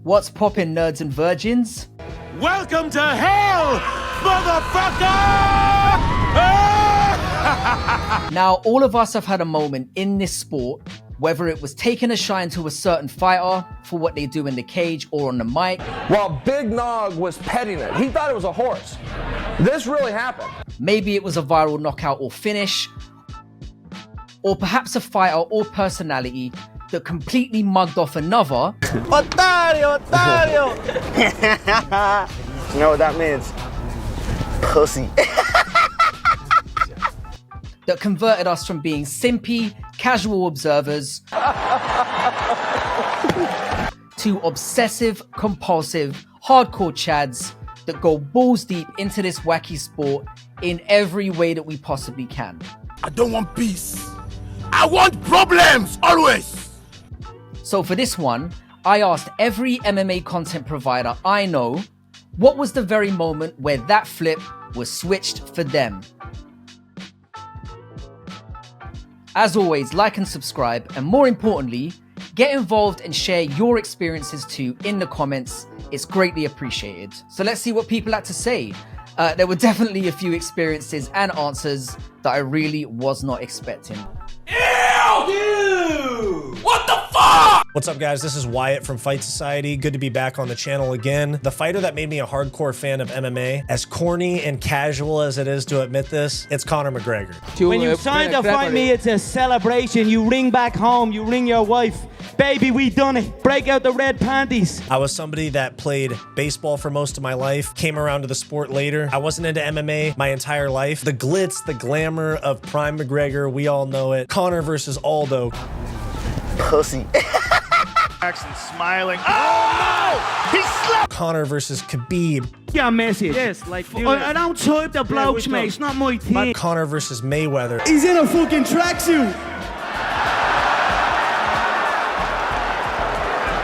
What's poppin', nerds and virgins? Welcome to hell, motherfucker! Now, all of us have had a moment in this sport, whether it was taking a shine to a certain fighter for what they do in the cage or on the mic, while Big Nog was petting it. He thought it was a horse. This really happened. maybe it was a viral knockout or finish, or perhaps a fighter or personality that completely mugged off another. Otario, Otario! You know what that means? Pussy. That converted us from being simpy, casual observers to obsessive, compulsive, hardcore chads that go balls deep into this wacky sport in every way that we possibly can. I don't want peace. I want problems, always. So for this one, I asked every MMA content provider I know what was the very moment where that flip was switched for them. As always, like and subscribe, and more importantly, get involved and share your experiences too in the comments. It's greatly appreciated. So let's see what people had to say. There were definitely a few experiences and answers that I really was not expecting. Ew! What the fuck? What's up, guys? This is Wyatt from Fight Society. Good to be back on the channel again. The fighter that made me a hardcore fan of MMA, as corny and casual as it is to admit this, it's Conor McGregor. When you sign to fight me, it's a celebration. You ring back home, you ring your wife. Baby, we done it. Break out the red panties. I was somebody that played baseball for most of my life, came around to the sport later. I wasn't into MMA my entire life. The glitz, the glamour of Prime McGregor, we all know it. Conor versus Aldo. Pussy. Jackson smiling. Oh no! He slapped! Conor versus Khabib. Yeah, message. Yes, like I don't type the blokes, mate. It's not my thing. Conor versus Mayweather. He's in a fucking tracksuit.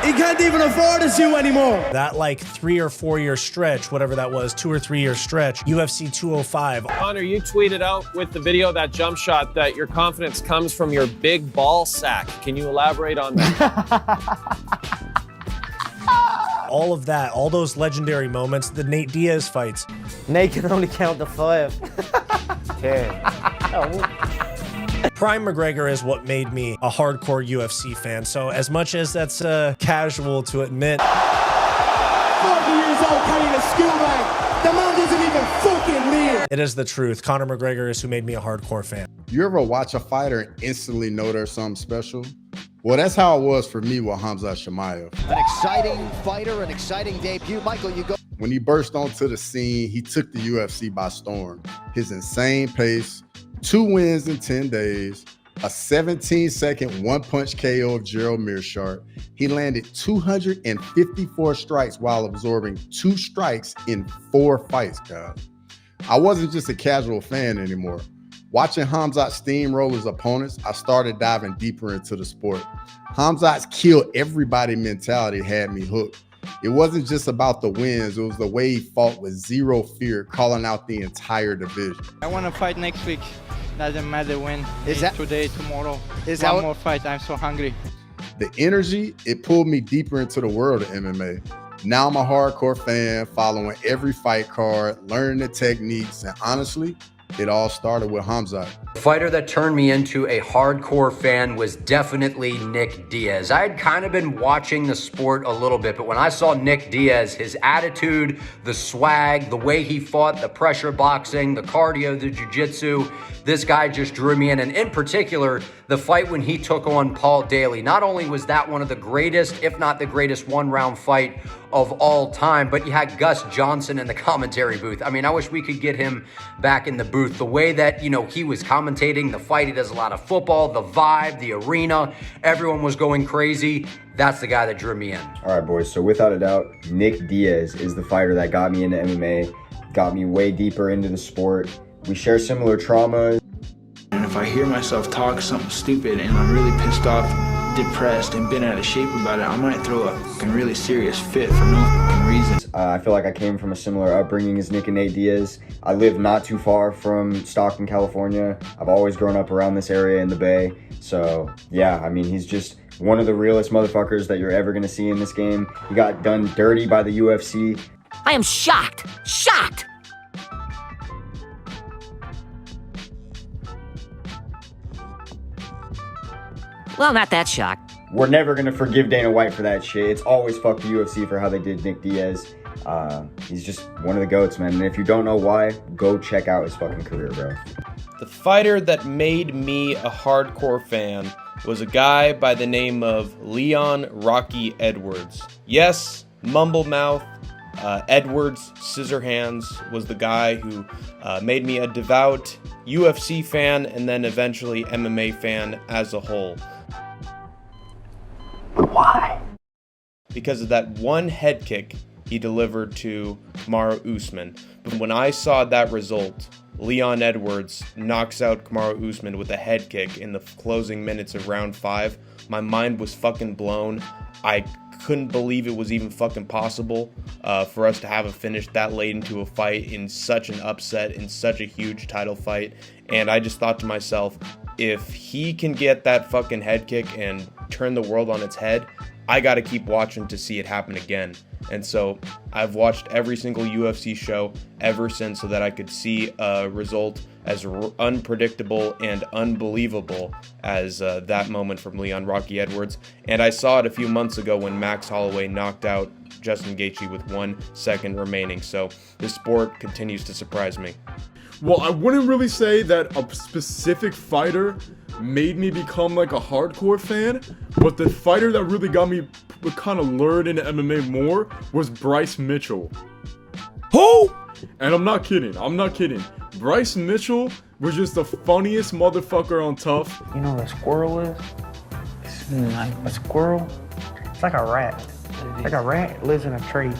He can't even afford a suit anymore. That like 3 or 4 year stretch, whatever that was, 2 or 3 year stretch, UFC 205. Conor, you tweeted out with the video, that jump shot, that your confidence comes from your big ball sack. Can you elaborate on that? All of that, all those legendary moments, the Nate Diaz fights. Nate can only count to 5. 10. Prime McGregor is what made me a hardcore UFC fan. So as much as that's casual to admit. 40 years old carrying a skill bag. The man doesn't even fucking live. It is the truth. Conor McGregor is who made me a hardcore fan. You ever watch a fighter and instantly know there's something special? Well, that's how it was for me with Khamzat Chimaev. An exciting fighter, an exciting debut. Michael, you go. When he burst onto the scene, he took the UFC by storm. His insane pace, 2 wins in 10 days, a 17-second one-punch KO of Gerald Meerschaert. He landed 254 strikes while absorbing 2 strikes in 4 fights, guys. I wasn't just a casual fan anymore. Watching Khamzat steamroll his opponents, I started diving deeper into the sport. Khamzat's kill everybody mentality had me hooked. It wasn't just about the wins, it was the way he fought with zero fear, calling out the entire division. I want to fight next week. Doesn't matter when. Is that today, tomorrow? Is one that more fight? I'm so hungry. The energy, it pulled me deeper into the world of MMA. Now I'm a hardcore fan, following every fight card, learning the techniques, and honestly, it all started with Khamzat. The fighter that turned me into a hardcore fan was definitely Nick Diaz. I had kind of been watching the sport a little bit, but when I saw Nick Diaz, his attitude, the swag, the way he fought, the pressure boxing, the cardio, the jiu-jitsu, this guy just drew me in. And in particular, the fight when he took on Paul Daly. Not only was that one of the greatest, if not the greatest, one-round fight of all time, but you had Gus Johnson in the commentary booth. I mean, I wish we could get him back in the booth. The way that, you know, he was commentating the fight, he does a lot of football, the vibe, the arena, everyone was going crazy. That's the guy that drew me in. All right, boys, so without a doubt, Nick Diaz is the fighter that got me into MMA, got me way deeper into the sport. We share similar traumas. And if I hear myself talk something stupid and I'm really pissed off, depressed, and been out of shape about it, I might throw a really serious fit for no fucking reason. I feel like I came from a similar upbringing as Nick and Nate Diaz. I live not too far from Stockton, California. I've always grown up around this area in the Bay. So yeah, I mean, he's just one of the realest motherfuckers that you're ever gonna see in this game. He got done dirty by the UFC. I am shocked. Shocked. Well, not that shocked. We're never gonna forgive Dana White for that shit. It's always fuck the UFC for how they did Nick Diaz. He's just one of the GOATs, man. And if you don't know why, go check out his fucking career, bro. The fighter that made me a hardcore fan was a guy by the name of Leon Rocky Edwards. Yes, Mumble Mouth. Edwards Scissorhands was the guy who made me a devout UFC fan and then eventually MMA fan as a whole. But why? Because of that one head kick he delivered to Kamaru Usman. But when I saw that result, Leon Edwards knocks out Kamaru Usman with a head kick in the closing minutes of round 5, my mind was fucking blown. I couldn't believe it was even fucking possible for us to have a finish that late into a fight in such an upset, in such a huge title fight. And I just thought to myself, if he can get that fucking head kick and turn the world on its head, I gotta keep watching to see it happen again. And so I've watched every single UFC show ever since so that I could see a result as unpredictable and unbelievable as that moment from Leon Rocky Edwards. And I saw it a few months ago when Max Holloway knocked out Justin Gaethje with 1 second remaining. So this sport continues to surprise me. Well, I wouldn't really say that a specific fighter made me become like a hardcore fan, but the fighter that really got me kind of lured into MMA more was Bryce Mitchell. Who? And I'm not kidding. Bryce Mitchell was just the funniest motherfucker on Tough. You know what a squirrel is? Like a squirrel? It's like a rat. Like a rat lives in a tree.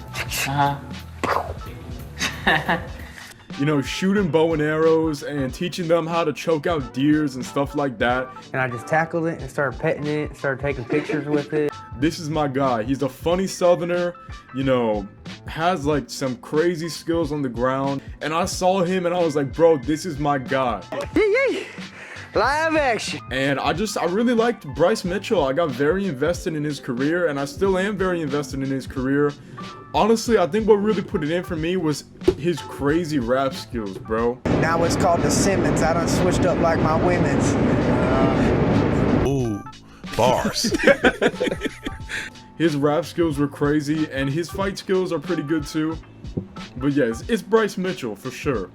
You know, shooting bow and arrows and teaching them how to choke out deers and stuff like that. And I just tackled it and started petting it and started taking pictures with it. This is my guy. He's a funny southerner, you know, has like some crazy skills on the ground. And I saw him and I was like, bro, this is my guy. Live action. And I really liked Bryce Mitchell. I got very invested in his career and I still am very invested in his career. Honestly, I think what really put it in for me was his crazy rap skills, bro. Now it's called the Simmons. I done switched up like my women's. Ooh, bars. His rap skills were crazy and his fight skills are pretty good too. But yes, it's Bryce Mitchell for sure.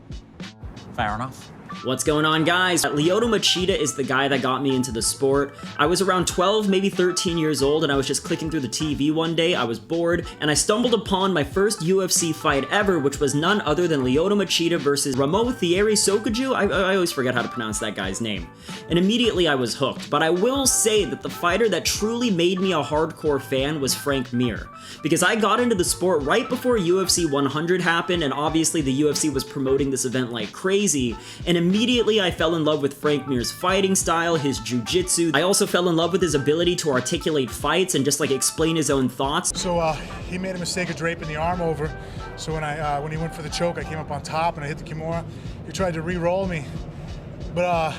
Fair enough. What's going on, guys? Lyoto Machida is the guy that got me into the sport. I was around 12, maybe 13 years old, and I was just clicking through the TV one day. I was bored, and I stumbled upon my first UFC fight ever, which was none other than Lyoto Machida versus Ramo Thierry Sokoju. I always forget how to pronounce that guy's name. And immediately I was hooked. But I will say that the fighter that truly made me a hardcore fan was Frank Mir, because I got into the sport right before UFC 100 happened, and obviously the UFC was promoting this event like crazy, and immediately I fell in love with Frank Mir's fighting style, his jiu-jitsu. I also fell in love with his ability to articulate fights and just like explain his own thoughts. So he made a mistake of draping the arm over, so when he went for the choke, I came up on top and I hit the Kimura. He tried to re-roll me, but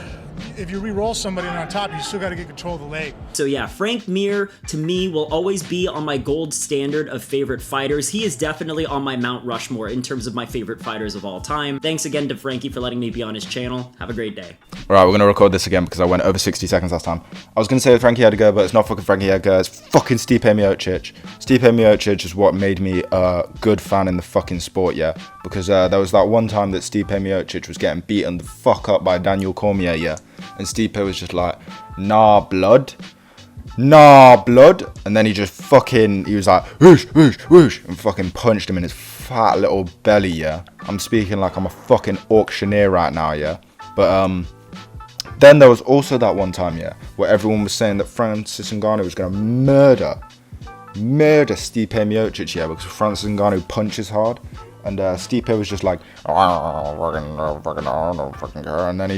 if you re-roll somebody on top, you still got to get control of the leg. So yeah, Frank Mir, to me, will always be on my gold standard of favorite fighters. He is definitely on my Mount Rushmore in terms of my favorite fighters of all time. Thanks again to Frankie for letting me be on his channel. Have a great day. Alright, we're going to record this again because I went over 60 seconds last time. I was going to say Frankie Edgar, but it's not fucking Frankie Edgar, it's fucking Stipe Miocic. Stipe Miocic is what made me a good fan in the fucking sport, yeah? Because there was that one time that Stipe Miocic was getting beaten the fuck up by Daniel Cormier, yeah? And Stipe was just like, nah, blood. Nah, blood. And then he was like, whoosh, whoosh, whoosh, and fucking punched him in his fat little belly, yeah? I'm speaking like I'm a fucking auctioneer right now, yeah? But, then there was also that one time, yeah, where everyone was saying that Francis Ngannou was going to murder Stipe Miocic, yeah, because Francis Ngannou punches hard. And Stipe was just like, and then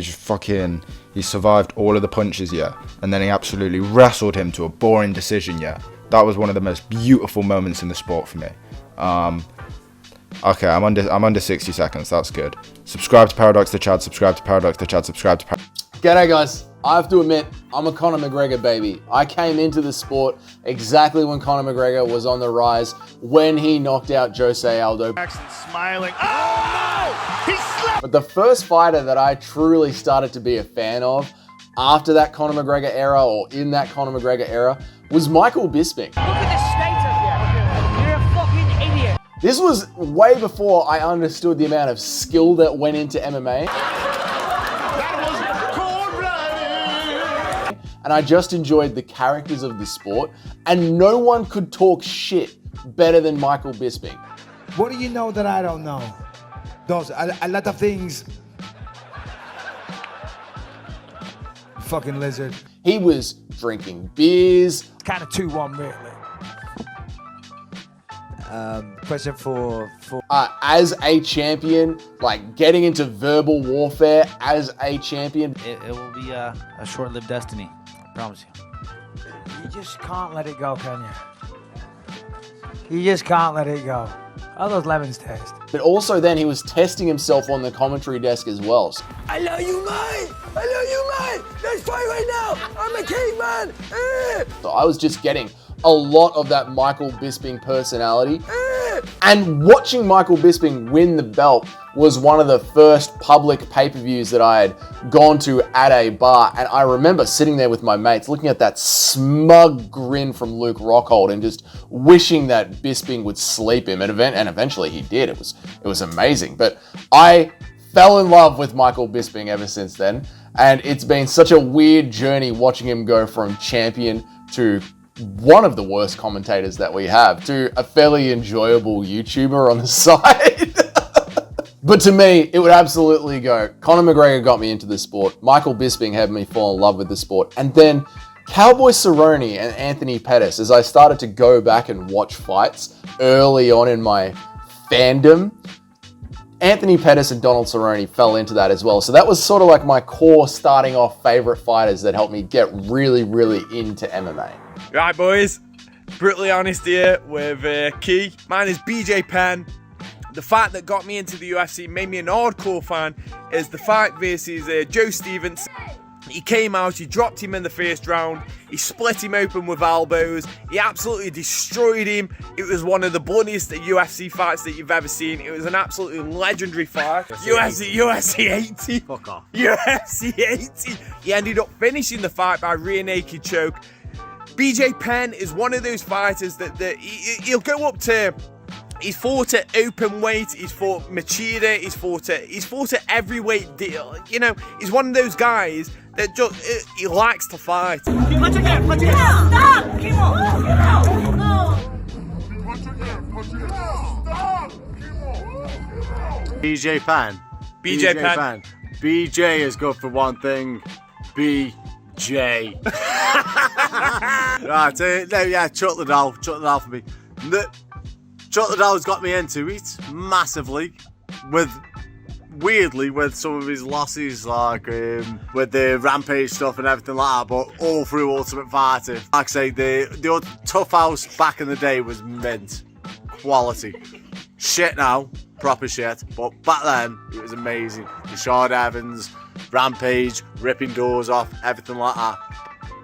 he survived all of the punches, yeah. And then he absolutely wrestled him to a boring decision, yeah. That was one of the most beautiful moments in the sport for me. Okay, I'm under 60 seconds. That's good. Subscribe to Paradox the Chad. Subscribe to Paradox the Chad. Subscribe to. G'day guys. I have to admit, I'm a Conor McGregor baby. I came into the sport exactly when Conor McGregor was on the rise, when he knocked out Jose Aldo. Smiling. Oh no! He slapped. But the first fighter that I truly started to be a fan of after that Conor McGregor era, or in that Conor McGregor era, was Michael Bisping. Look at the state of you. You're a fucking idiot. This was way before I understood the amount of skill that went into MMA. And I just enjoyed the characters of the sport, and no one could talk shit better than Michael Bisping. What do you know that I don't know? Those, a lot of things. Fucking lizard. He was drinking beers. Kind of 2-1 really. Question for as a champion, like getting into verbal warfare as a champion. It will be a short-lived destiny, I promise you. You just can't let it go, can you? You just can't let it go. How those lemons taste? But also then he was testing himself on the commentary desk as well. I love you, mate! I love you, mate! Let's fight right now! I'm a caveman! So I was just getting a lot of that Michael Bisping personality. And watching Michael Bisping win the belt was one of the first public pay-per-views that I had gone to at a bar. And I remember sitting there with my mates looking at that smug grin from Luke Rockhold and just wishing that Bisping would sleep him. And eventually he did. It was amazing. But I fell in love with Michael Bisping ever since then. And it's been such a weird journey watching him go from champion to one of the worst commentators that we have to a fairly enjoyable YouTuber on the side. But to me, it would absolutely go. Conor McGregor got me into the sport. Michael Bisping had me fall in love with the sport. And then Cowboy Cerrone and Anthony Pettis, as I started to go back and watch fights early on in my fandom, Anthony Pettis and Donald Cerrone fell into that as well. So that was sort of like my core starting off favorite fighters that helped me get really, really into MMA. Right, boys, brutally honest here with Key. Mine is BJ Penn. The fight that got me into the UFC, made me an hardcore fan, is the fight versus Joe Stevens. He came out, he dropped him in the first round, he split him open with elbows, he absolutely destroyed him. It was one of the bloodiest UFC fights that you've ever seen. It was an absolutely legendary fight. UFC 80. Fuck off. UFC 80. He ended up finishing the fight by rear naked choke. BJ Penn is one of those fighters that he'll go up to. He's fought at open weight, he's fought Machida, he's fought at every weight deal. You know, he's one of those guys that just he likes to fight. Punch again, punch again. Stop! Keep on. BJ Penn. BJ Penn. BJ is good for one thing. BJ. Right, no, yeah, Chuck Liddell for me. Chuck Liddell's got me into it massively, weirdly with some of his losses, like with the Rampage stuff and everything like that, but all through Ultimate Fighter. Like I say, the Tough House back in the day was mint. Quality. Shit now, proper shit, but back then it was amazing. Rashad Evans, Rampage, ripping doors off, everything like that.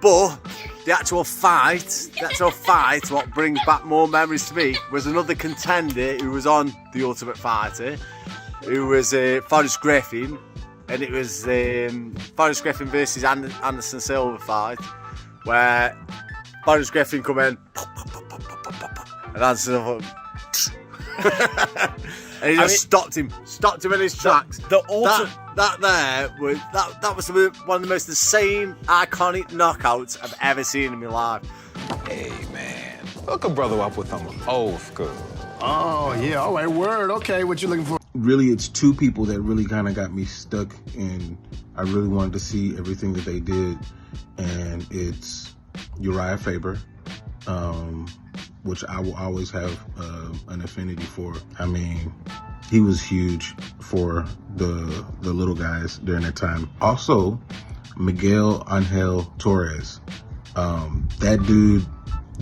But the actual fight, what brings back more memories to me, was another contender who was on The Ultimate Fighter, who was Forrest Griffin, and it was Forrest Griffin versus Anderson Silva fight, where Forrest Griffin come in, and Anderson Silva, and he just stopped him in his tracks. That was one of the most insane, iconic knockouts I've ever seen in my life. Hey man, hook a brother up with some old school. Oh yeah, all right, word. Okay, what you looking for? Really, it's two people that really kind of got me stuck, and I really wanted to see everything that they did. And it's Uriah Faber, which I will always have an affinity for. I mean, he was huge for the little guys during that time. Also, Miguel Angel Torres. That dude,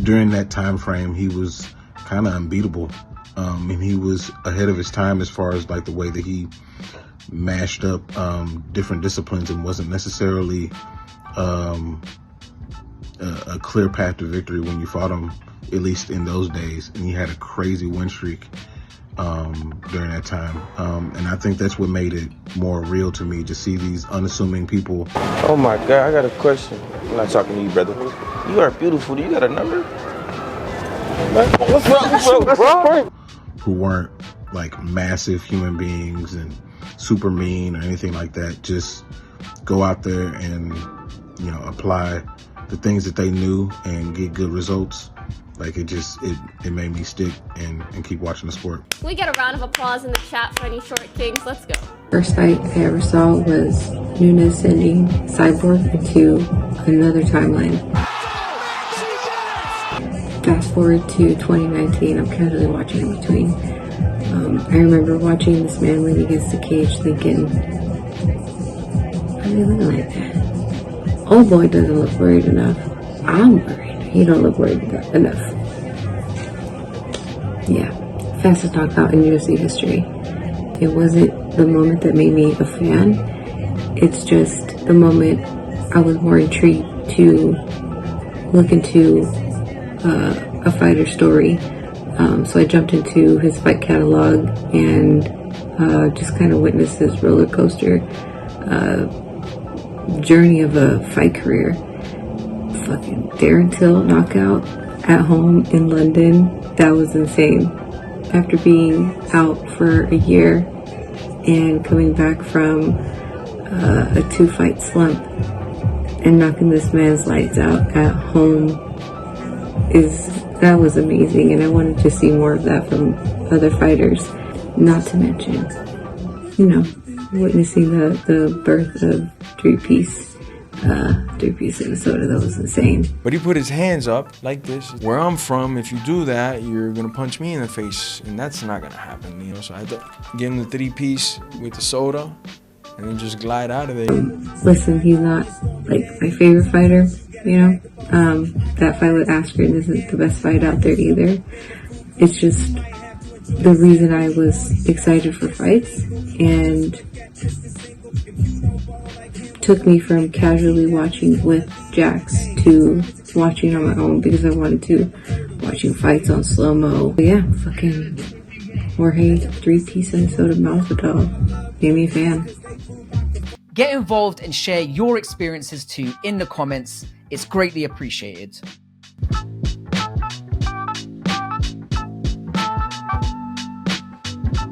during that time frame, he was kind of unbeatable. And he was ahead of his time as far as like the way that he mashed up different disciplines and wasn't necessarily a clear path to victory when you fought him, at least in those days. And he had a crazy win streak during that time. And I think that's what made it more real to me, to see these unassuming people. Oh my God, I got a question. I'm not talking to you, brother. You are beautiful. Do you got a number? What's up, bro? Who weren't like massive human beings and super mean or anything like that. Just go out there and, you know, apply the things that they knew and get good results. Like it made me stick and keep watching the sport. Can we get a round of applause in the chat for any short kings? Let's go. First fight I ever saw was Nunes sending Cyborg into another timeline. Fast forward to 2019, I'm casually watching in between. I remember watching this man lean against the cage thinking, why are they looking like that? Old boy doesn't look worried enough. I'm worried. He don't look worried enough. Yeah, fastest knockout in UFC history. It wasn't the moment that made me a fan. It's just the moment I was more intrigued to look into a fighter's story. So I jumped into his fight catalog and just kind of witnessed this roller coaster journey of a fight career. Fucking Darren Till knockout at home in London. That was insane. After being out for a year and coming back from a 2-fight slump and knocking this man's lights out at home, that was amazing, and I wanted to see more of that from other fighters. Not to mention, you know, witnessing the birth of three-piece Minnesota. That was insane. But he put his hands up like this. Where I'm from, if you do that, you're gonna punch me in the face, and that's not gonna happen, you know. So I had to give him the 3-piece with the soda, and then just glide out of there. Listen, he's not like my favorite fighter, you know. That fight with Askren isn't the best fight out there either. It's just the reason I was excited for fights, and took me from casually watching with Jax to watching on my own because I wanted to, watching fights on slow-mo. Yeah, fucking Jorge 3-piece Minnesota Masvidal made me a fan. Get involved and share your experiences too in the comments. It's greatly appreciated.